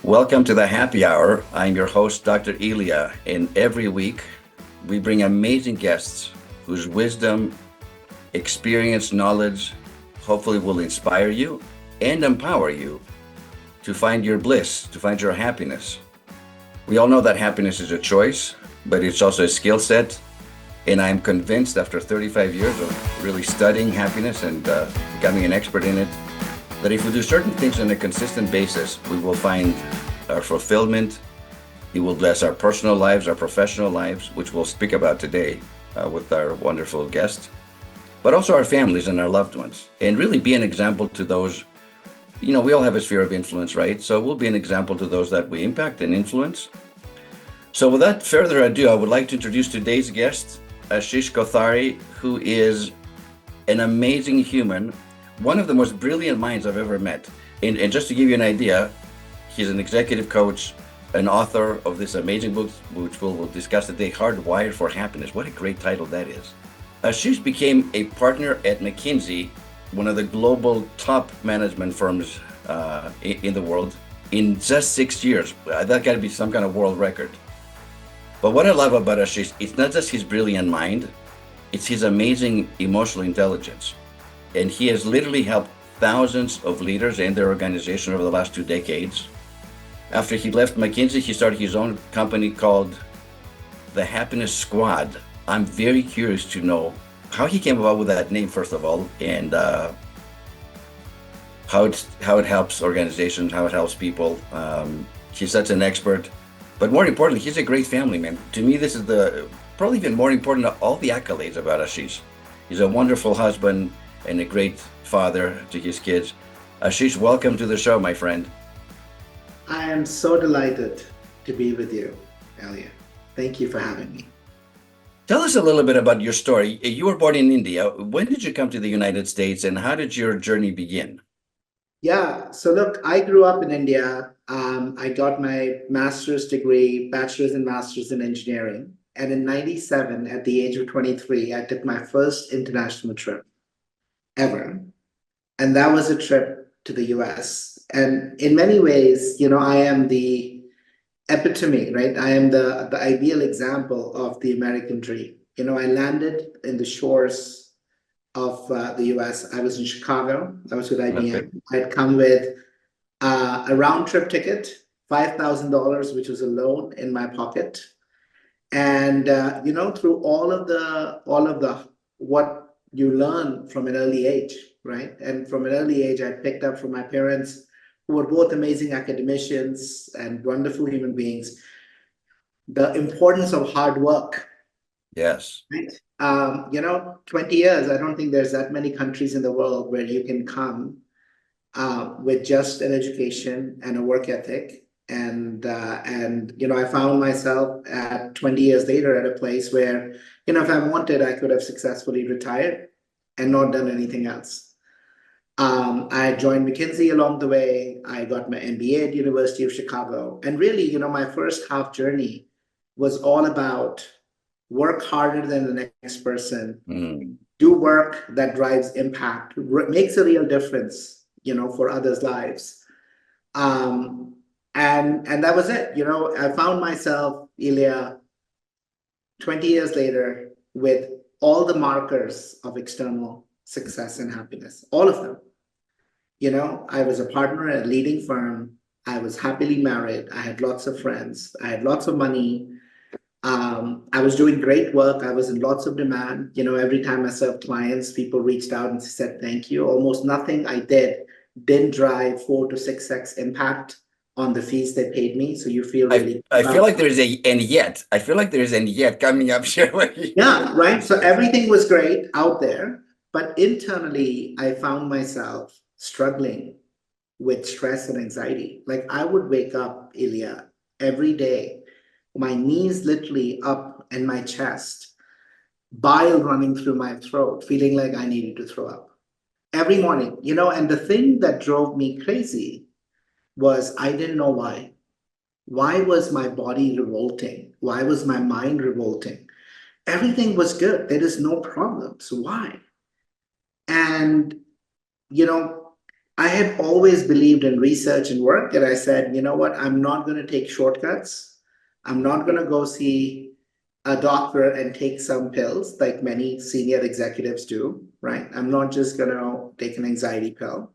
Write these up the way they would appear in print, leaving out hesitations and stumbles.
Welcome to the Happy Hour. I'm your host, Dr. Elia, and every week we bring amazing guests whose wisdom, experience, knowledge hopefully will inspire you and empower you to find your bliss, to find your happiness. We all know that happiness is a choice, but it's also a skill set. And I'm convinced after 35 years of really studying happiness and becoming an expert in it, that if we do certain things on a consistent basis, we will find our fulfillment. It will bless our personal lives, our professional lives, which we'll speak about today with our wonderful guest, but also our families and our loved ones, and really be an example to those. We all have a sphere of influence, right? So we'll be an example to those that we impact and influence. So without further ado, I would like to introduce today's guest, Ashish Kothari, who is an amazing human, one of the most brilliant minds I've ever met. And just to give you an idea, he's an executive coach, an author of this amazing book, which we'll discuss today, Hardwired for Happiness. What a great title that is. Ashish became a partner at McKinsey, one of the global top management firms in the world, in just 6 years. That got to be some kind of world record. But what I love about Ashish, it's not just his brilliant mind, it's his amazing emotional intelligence. And he has literally helped thousands of leaders and their organization over the last 2 decades. After he left McKinsey, he started his own company called the Happiness Squad. I'm very curious to know how he came about with that name, first of all, and how it helps organizations, how it helps people. He's such an expert. But more importantly, he's a great family man. To me, this is probably even more important than all the accolades about Ashish. He's a wonderful husband and a great father to his kids. Ashish, welcome to the show, my friend. I am so delighted to be with you, Elia. Thank you for having me. Tell us a little bit about your story. You were born in India. When did you come to the United States, and how did your journey begin? Yeah, so look, I grew up in India. I got my master's degree, bachelor's and master's in engineering. And in 97, at the age of 23, I took my first international trip ever. And that was a trip to the US. And in many ways, I am the epitome, right? I am the ideal example of the American dream. I landed in the shores of the US. I was in Chicago. I was with Okay. IBM. I'd come with a round trip ticket, $5,000, which was a loan in my pocket. And through all of the what you learn from an early age, right? And from an early age, I picked up from my parents, who were both amazing academicians and wonderful human beings, the importance of hard work. Yes. Right. 20 years, I don't think there's that many countries in the world where you can come with just an education and a work ethic. And I found myself at 20 years later at a place where, if I wanted, I could have successfully retired and not done anything else. I joined McKinsey along the way. I got my MBA at University of Chicago. And really, my first half journey was all about work harder than the next person, do work that drives impact, makes a real difference, for others' lives. And that was it. I found myself, Elia, 20 years later with all the markers of external success and happiness, all of them. I was a partner at a leading firm. I was happily married. I had lots of friends. I had lots of money. I was doing great work. I was in lots of demand. Every time I served clients, people reached out and said, thank you. Almost nothing I didn't drive 4 to 6x impact on the fees they paid me. So you feel really I feel like there's and yet. I feel like there's and yet coming up here. Yeah, right. So everything was great out there, but internally, I found myself struggling with stress and anxiety. Like I would wake up, Ilya, every day, my knees literally up in my chest, bile running through my throat, feeling like I needed to throw up every morning, and the thing that drove me crazy was I didn't know why. Why was my body revolting? Why was my mind revolting? Everything was good. There is no problem. So why? And, I had always believed in research and work, and I said, you know what, I'm not going to take shortcuts. I'm not going to go see a doctor and take some pills like many senior executives do, right? I'm not just going to take an anxiety pill.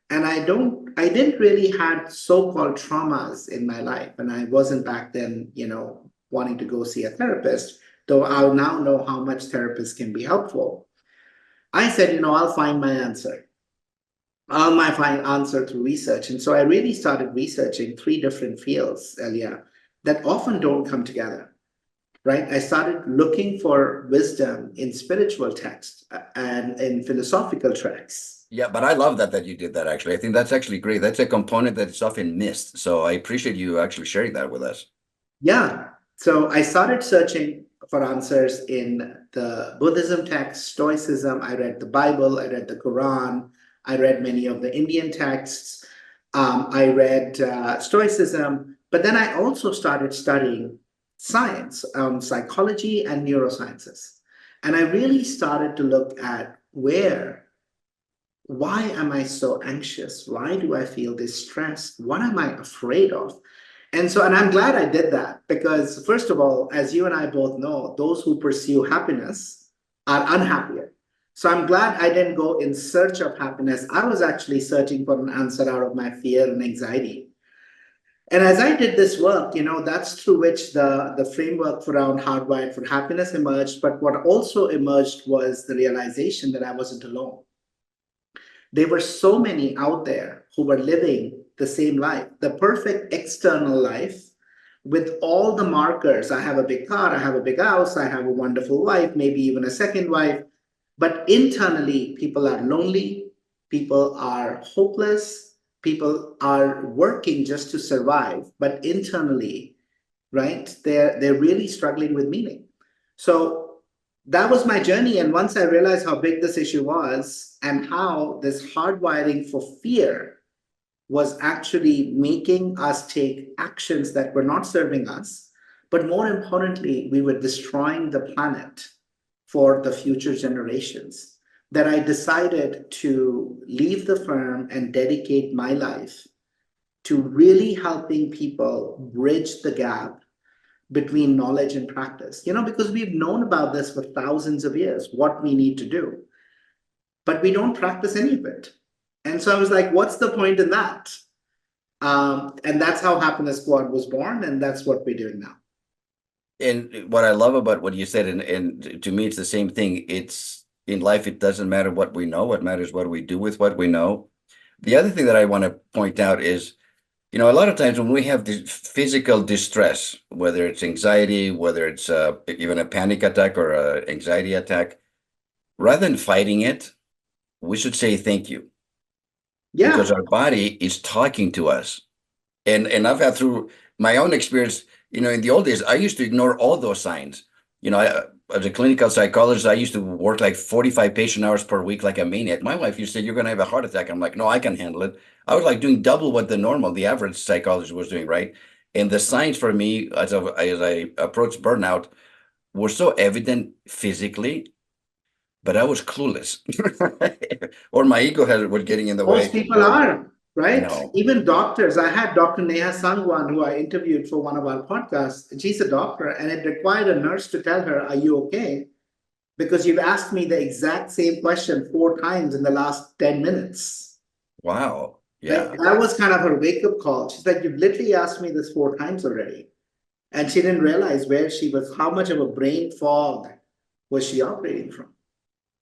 And I didn't really had so-called traumas in my life. And I wasn't back then, wanting to go see a therapist, though I now know how much therapists can be helpful. I said, I'll find my answer. I'll my find answer through research. And so I really started researching three different fields, Elia, that often don't come together, right? I started looking for wisdom in spiritual texts and in philosophical tracks. Yeah, but I love that you did that actually. I think that's actually great. That's a component that is often missed. So I appreciate you actually sharing that with us. Yeah. So I started searching for answers in the Buddhism text, Stoicism. I read the Bible, I read the Quran, I read many of the Indian texts. I read Stoicism, but then I also started studying science, psychology, and neurosciences. And I really started to look at why am I so anxious? Why do I feel this stress? What am I afraid of? And I'm glad I did that because, first of all, as you and I both know, those who pursue happiness are unhappier. So I'm glad I didn't go in search of happiness. I was actually searching for an answer out of my fear and anxiety. And as I did this work, that's through which the framework around Hardwired for Happiness emerged. But what also emerged was the realization that I wasn't alone. There were so many out there who were living the same life, the perfect external life with all the markers. I have a big car, I have a big house, I have a wonderful wife, maybe even a second wife. But internally, people are lonely, people are hopeless, people are working just to survive, but internally, right, they're really struggling with meaning. So that was my journey. And once I realized how big this issue was and how this hardwiring for fear was actually making us take actions that were not serving us, but more importantly, we were destroying the planet for the future generations, that I decided to leave the firm and dedicate my life to really helping people bridge the gap between knowledge and practice, because we've known about this for thousands of years, what we need to do, but we don't practice any of it. And so I was like, what's the point in that? And that's how Happiness Squad was born, and that's what we're doing now. And what I love about what you said, and to me, it's the same thing. It's in life, it doesn't matter what we know. What matters what we do with what we know. The other thing that I want to point out is, a lot of times when we have this physical distress, whether it's anxiety, whether it's even a panic attack or an anxiety attack, rather than fighting it, we should say thank you. Yeah. Because our body is talking to us. And I've had through my own experience, in the old days, I used to ignore all those signs. As a clinical psychologist, I used to work like 45 patient hours per week like a maniac. My wife used to say, you're going to have a heart attack. I'm like, no, I can handle it. I was like doing double what the average psychologist was doing, right? And the signs for me, as I approached burnout, were so evident physically, but I was clueless. Or my ego was getting in the Most way. people are, I right? know. Even doctors. I had Dr. Neha Sangwan, who I interviewed for one of our podcasts. She's a doctor, and it required a nurse to tell her, are you okay? Because you've asked me the exact same question 4 times in the last 10 minutes. Wow. Right? Yeah. That was kind of her wake-up call. She's like, you've literally asked me this 4 times already. And she didn't realize where she was, how much of a brain fog was she operating from,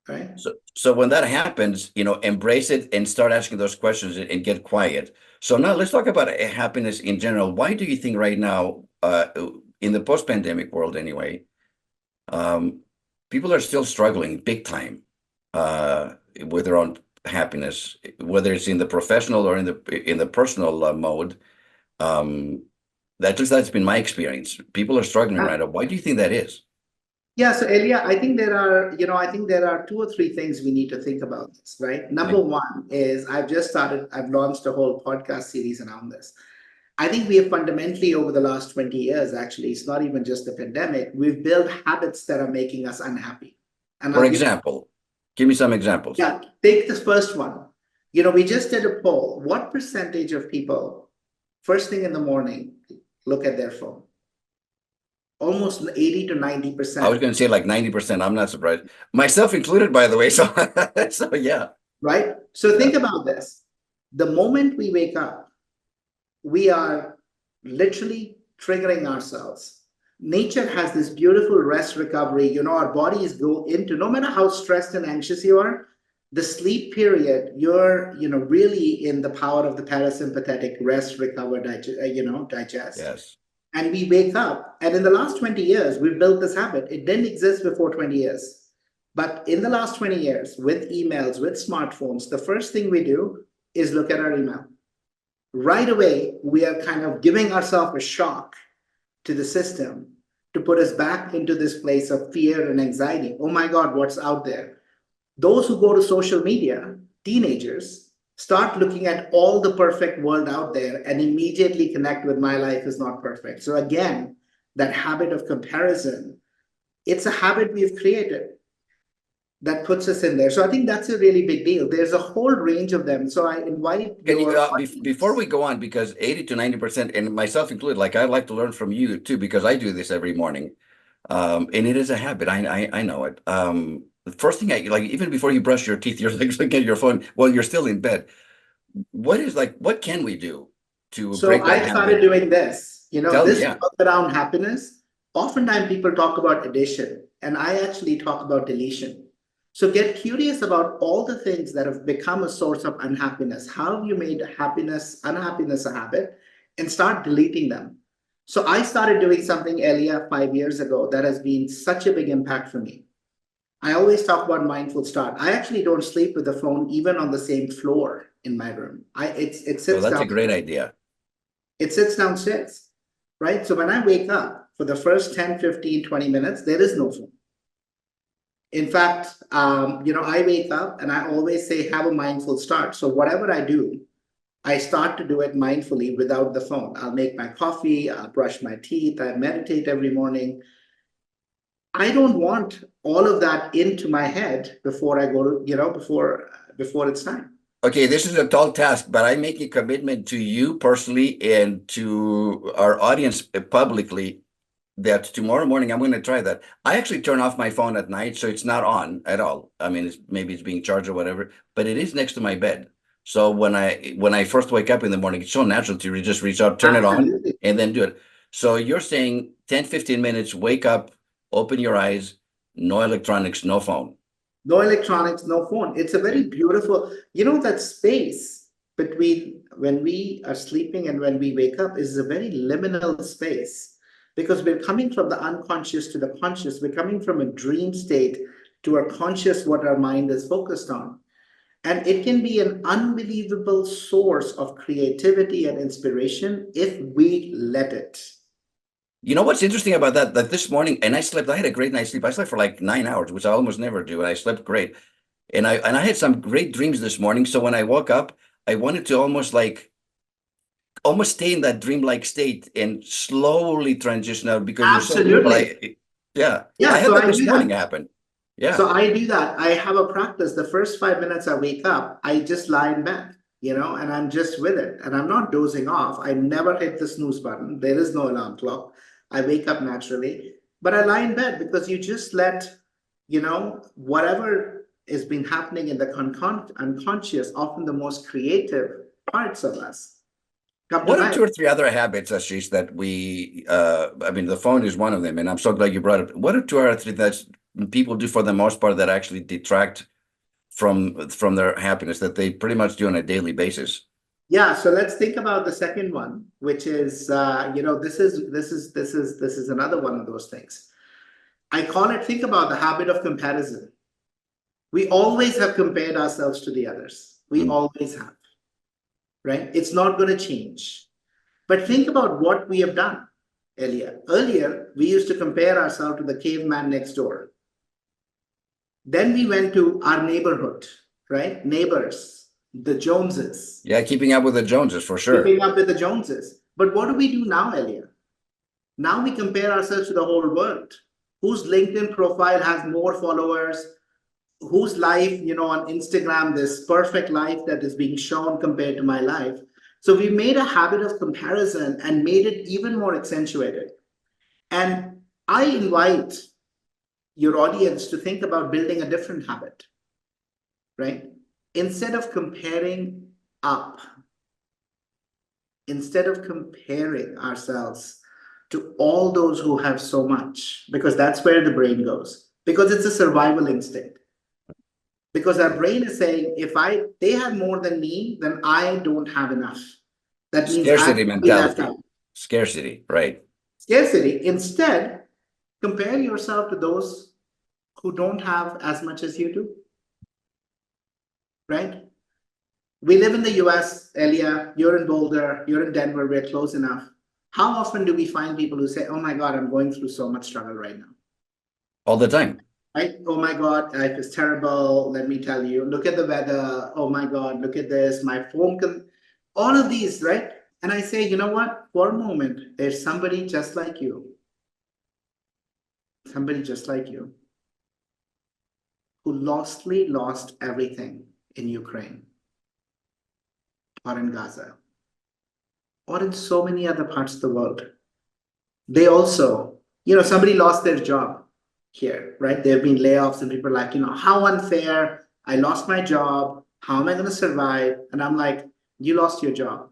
right? So when that happens, embrace it and start asking those questions and get quiet. So now let's talk about happiness in general. Why do you think right now, in the post-pandemic world anyway, people are still struggling big time with their own happiness, whether it's in the professional or in the personal mode? That's been my experience. People are struggling right now. Why do you think that is? Yeah, so Elia, I think there are 2 or 3 things we need to think about this, right? Number one is I've launched a whole podcast series around this. I think we have fundamentally over the last 20 years, actually, it's not even just the pandemic, we've built habits that are making us unhappy. And For I'll give example, give me some examples. Yeah, take this first one. We just did a poll. What percentage of people, first thing in the morning, look at their phone? Almost 80 to I was 90%, going to say like 90%. I'm not surprised. Myself included, by the way. So, so yeah. right? So Yeah. think about this. The moment we wake up, we are literally triggering ourselves. Nature has this beautiful rest recovery. Our bodies go into, no matter how stressed and anxious you are, the sleep period, you're, really in the power of the parasympathetic rest, recover, digest. Yes. And we wake up. And in the last 20 years, we've built this habit. It didn't exist before 20 years. But in the last 20 years, with emails, with smartphones, the first thing we do is look at our email. Right away, we are kind of giving ourselves a shock to the system to put us back into this place of fear and anxiety. Oh my God, what's out there? Those who go to social media, teenagers, start looking at all the perfect world out there and immediately connect with my life is not perfect. So again, that habit of comparison, it's a habit we've created that puts us in there. So I think that's a really big deal. There's a whole range of them. So I invite Can you, your before audience. we go on, because 80 to 90%, and myself included, like I like to learn from you too, because I do this every morning. And it is a habit. I know it. The first thing like, even before you brush your teeth, you're like looking at your phone while you're still in bed. What can we do to So break that I started habit? doing this, Tell me, this yeah. work around happiness. Oftentimes people talk about addition, and I actually talk about deletion. So get curious about all the things that have become a source of unhappiness. How have you made unhappiness a habit, and start deleting them? So I started doing something, Elia, 5 years ago that has been such a big impact for me. I always talk about mindful start. I actually don't sleep with the phone even on the same floor in my room. It Oh, sits that's a down. great idea. It sits downstairs, right? So when I wake up for the first 10, 15, 20 minutes, there is no phone. In fact, I wake up and I always say, have a mindful start. So whatever I do, I start to do it mindfully without the phone. I'll make my coffee, I'll brush my teeth, I meditate every morning. I don't want all of that into my head before I go to, before it's time. Okay, this is a tall task, but I make a commitment to you personally and to our audience publicly that tomorrow morning I'm going to try that. I actually turn off my phone at night, so it's not on at all. I mean, maybe it's being charged or whatever, but it is next to my bed. So when I first wake up in the morning, it's so natural to just reach out, turn it on, Absolutely. and then do it. So you're saying 10, 15 minutes, wake up, open your eyes, no electronics, no phone. No electronics, no phone. It's a very Okay. beautiful, that space between when we are sleeping and when we wake up is a very liminal space because we're coming from the unconscious to the conscious. We're coming from a dream state to our conscious, what our mind is focused on. And it can be an unbelievable source of creativity and inspiration if we let it. You know what's interesting about that? That this morning, and I had a great night's sleep. I slept for like 9 hours, which I almost never do, and I slept great. And I had some great dreams this morning. So when I woke up, I wanted to almost stay in that dreamlike state and slowly transition out because you're so good. But Absolutely. yeah, I Yeah, had so that I this do that. morning happen. Yeah. So I do that. I have a practice. The first 5 minutes I wake up, I just lie in bed, and I'm just with it. And I'm not dozing off. I never hit the snooze button. There is no alarm clock. I wake up naturally, but I lie in bed because you just let, whatever has been happening in the unconscious, often the most creative parts of us, come to What are life. two or three other habits, Ashish, that I mean, the phone is one of them, and I'm so glad you brought it. What are two or three that people do for the most part that actually detract from their happiness that they pretty much do on a daily basis? Yeah, so let's think about the second one, which is this is another one of those things. I call it, think about the habit of comparison. We always have compared ourselves to the others. We Mm. always have, right? It's not going to change. But think about what we have done, Elia. Earlier, we used to compare ourselves to the caveman next door. Then we went to our neighborhood, right? Neighbors, the Joneses, Yeah, keeping up with the Joneses for sure. keeping up with the Joneses. But what do we do now, Elia? Now we compare ourselves to the whole world. Whose LinkedIn profile has more followers, whose life, on Instagram, this perfect life that is being shown compared to my life. So we made a habit of comparison and made it even more accentuated. And I invite your audience to think about building a different habit, right? Instead of comparing up, instead of comparing ourselves to all those who have so much, because that's where the brain goes, because it's a survival instinct. Because our brain is saying, if they have more than me, then I don't have enough. That means I have Scarcity to be left mentality. out. Scarcity, right? Scarcity. Instead, compare yourself to those who don't have as much as you do, right? We live in the US, Elia, you're in Boulder, you're in Denver, we're close enough. How often do we find people who say, oh my God, I'm going through so much struggle right now? All the time. Right? Oh my God, life is terrible. Let me tell you, look at the weather. Oh my God, look at this. My phone all of these, right? And I say, you know what? For a moment, there's somebody just like you, who lost everything in Ukraine or in Gaza or in so many other parts of the world. They also, somebody lost their job here, right? There have been layoffs and people are like, how unfair. I lost my job. How am I going to survive? And I'm like, you lost your job.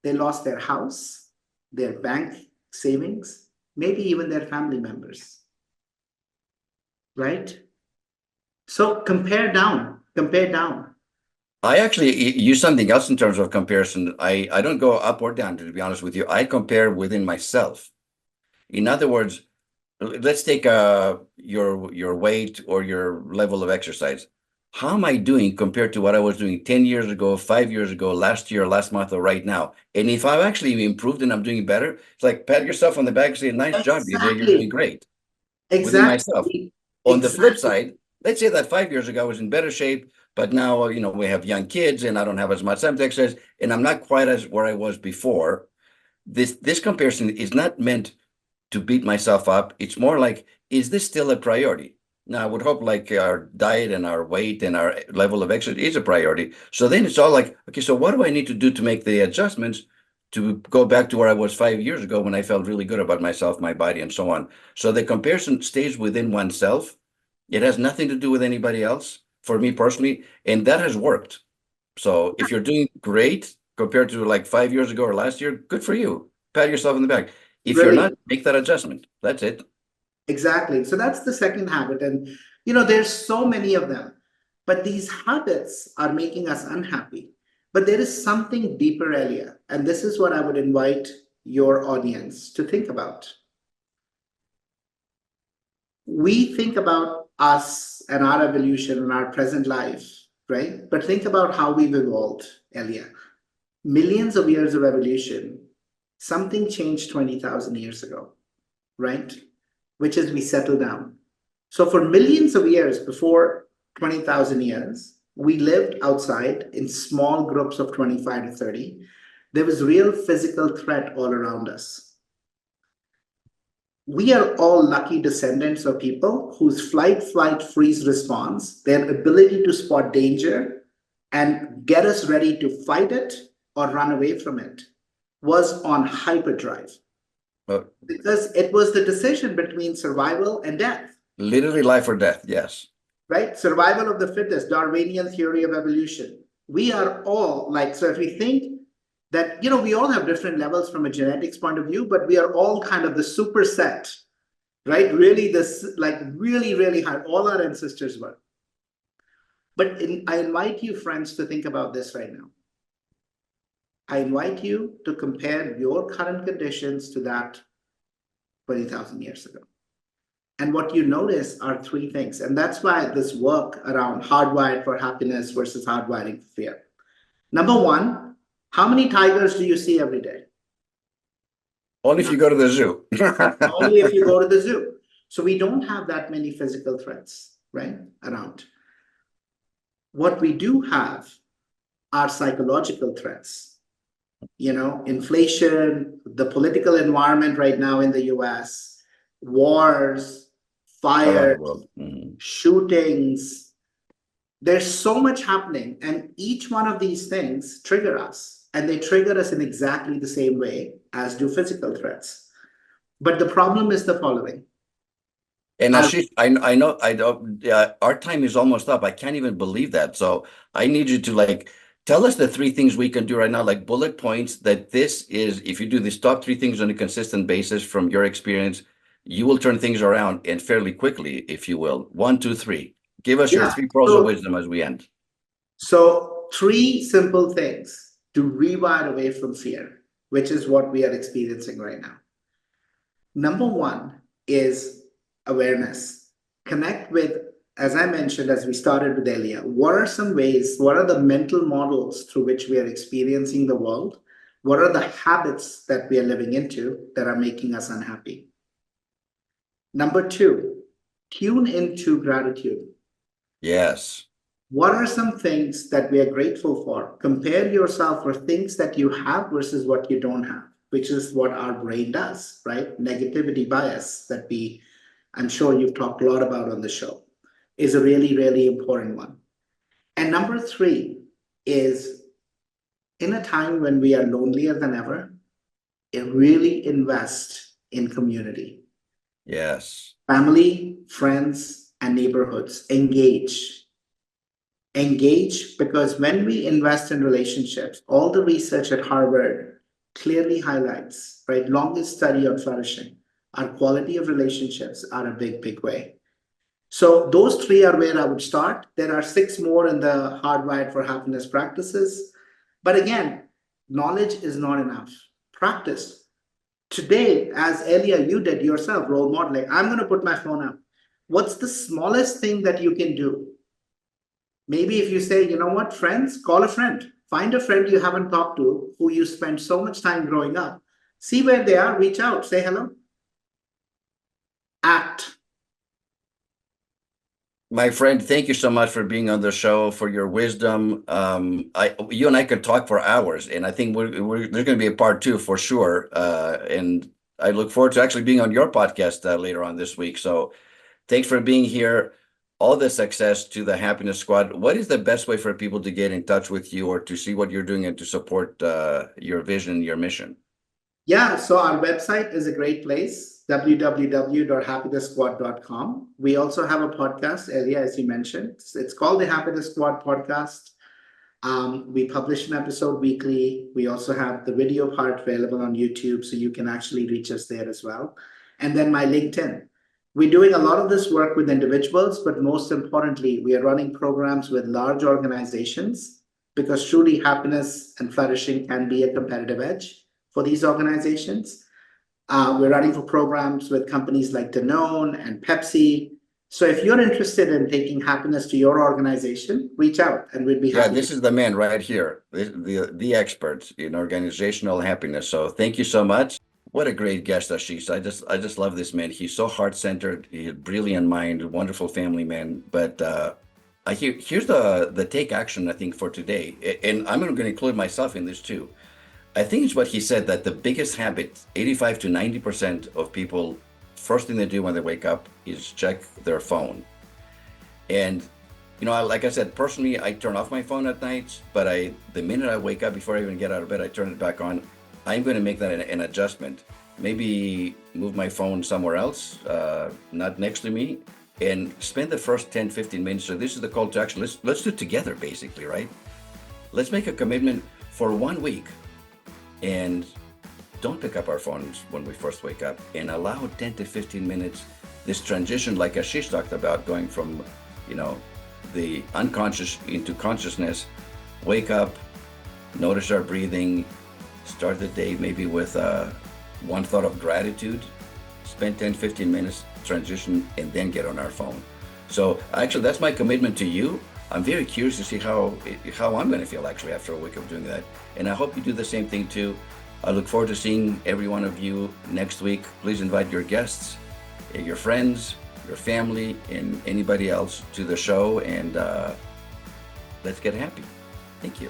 They lost their house, their bank savings, maybe even their family members, right? So compare down. I actually use something else in terms of comparison. I don't go up or down, to be honest with you. I compare within myself. In other words, let's take your weight or your level of exercise. How am I doing compared to what I was doing 10 years ago, 5 years ago, last year, last month, or right now? And if I've actually improved and I'm doing better, it's like pat yourself on the back and say, nice job, you're doing Exactly. great within myself. Exactly. On the flip Exactly. side, let's say that 5 years ago I was in better shape, but now, we have young kids and I don't have as much time to exercise and I'm not quite as where I was before. This comparison is not meant to beat myself up. It's more like, is this still a priority? Now, I would hope like our diet and our weight and our level of exercise is a priority. So then it's all like, okay, so what do I need to do to make the adjustments to go back to where I was 5 years ago when I felt really good about myself, my body, and so on. So the comparison stays within oneself. It has nothing to do with anybody else for me personally, and that has worked. So if you're doing great compared to like 5 years ago or last year, good for you. Pat yourself in the back. If you're not, Brilliant. make that adjustment. That's it. Exactly. So that's the second habit. And, there's so many of them, but these habits are making us unhappy. But there is something deeper, Elia. And this is what I would invite your audience to think about. We think about us and our evolution and our present life, right? But think about how we've evolved, Elia. Millions of years of evolution, something changed 20,000 years ago, right? Which is we settle down. So for millions of years, before 20,000 years, we lived outside in small groups of 25 to 30. There was real physical threat all around us. We are all lucky descendants of people whose flight, freeze response, their ability to spot danger and get us ready to fight it or run away from it, was on hyperdrive. Because it was the decision between survival and death. Literally life or death, yes. Right? Survival of the fittest, Darwinian theory of evolution. We are all like, so if we think that, we all have different levels from a genetics point of view, but we are all kind of the superset, right? Really, really, really high. All our ancestors were. But I invite you, friends, to think about this right now. I invite you to compare your current conditions to that 20,000 years ago. And what you notice are three things. And that's why this work around hardwired for happiness versus hardwiring for fear. Number one, how many tigers do you see every day? Only if you go to the zoo. Only if you go to the zoo. So we don't have that many physical threats, right, around. What we do have are psychological threats. Inflation, the political environment right now in the US, wars, fires, shootings, There's so much happening, and each one of these things trigger us, and they trigger us in exactly the same way as do physical threats. But the problem is the following. And Ashish, I know, our time is almost up. I can't even believe that. So I need you to tell us the three things we can do right now, like bullet points that this is, if you do these top three things on a consistent basis from your experience, you will turn things around and fairly quickly, if you will. 1, 2, 3. Give us your Yeah. three pearls of wisdom as we end. So, three simple things to rewire away from fear, which is what we are experiencing right now. Number one is awareness. Connect with, as I mentioned, as we started with Elia, what are some ways, what are the mental models through which we are experiencing the world? What are the habits that we are living into that are making us unhappy? Number two, tune into gratitude. Yes. What are some things that we are grateful for? Compare yourself for things that you have versus what you don't have, which is what our brain does, right? Negativity bias that I'm sure you've talked a lot about on the show, is a really, really important one. And number three is, in a time when we are lonelier than ever, really invest in community. Yes. Family, friends, and neighborhoods. Engage, because when we invest in relationships, all the research at Harvard clearly highlights, right? Longest study on flourishing, our quality of relationships are a big, big way. So those three are where I would start. There are 6 more in the Hardwired for Happiness practices. But again, knowledge is not enough. Practice. Today, as Elia, you did yourself, role modeling, I'm going to put my phone up. What's the smallest thing that you can do? Maybe if you say, you know what, friends, call a friend. Find a friend you haven't talked to, who you spent so much time growing up. See where they are, reach out, say hello. Act. My friend, thank you so much for being on the show, for your wisdom. You and I could talk for hours, and I think there's going to be a part 2 for sure. And I look forward to actually being on your podcast later on this week. So thanks for being here. All the success to the Happiness Squad. What is the best way for people to get in touch with you or to see what you're doing and to support your vision, your mission? Yeah, so our website is a great place, www.happiness.squad.com. We also have a podcast, Elia, as you mentioned. It's called the Happiness Squad Podcast. We publish an episode weekly. We also have the video part available on YouTube, so you can actually reach us there as well. And then my LinkedIn. We're doing a lot of this work with individuals, but most importantly, we are running programs with large organizations, because truly happiness and flourishing can be a competitive edge for these organizations. We're running for programs with companies like Danone and Pepsi. So if you're interested in taking happiness to your organization, reach out and we'd be happy. Yeah, this is the man right here, the expert in organizational happiness. So thank you so much. What a great guest, Ashish. I just love this man. He's so heart-centered, he had brilliant mind, wonderful family man. But here's the take action, I think, for today. And I'm going to include myself in this too. I think it's what he said, that the biggest habit, 85 to 90% of people, first thing they do when they wake up is check their phone. And like I said, personally, I turn off my phone at night, but the minute I wake up, before I even get out of bed, I turn it back on. I'm going to make that an adjustment. Maybe move my phone somewhere else, not next to me, and spend the first 10, 15 minutes. So this is the call to action. Let's do it together, basically, right? Let's make a commitment for 1 week and don't pick up our phones when we first wake up, and allow 10 to 15 minutes, this transition like Ashish talked about, going from, the unconscious into consciousness. Wake up, notice our breathing, start the day maybe with one thought of gratitude, spend 10, 15 minutes, transition, and then get on our phone. So actually, that's my commitment to you. I'm very curious to see how I'm going to feel actually after a week of doing that. And I hope you do the same thing too. I look forward to seeing every one of you next week. Please invite your guests, your friends, your family, and anybody else to the show, and let's get happy. Thank you.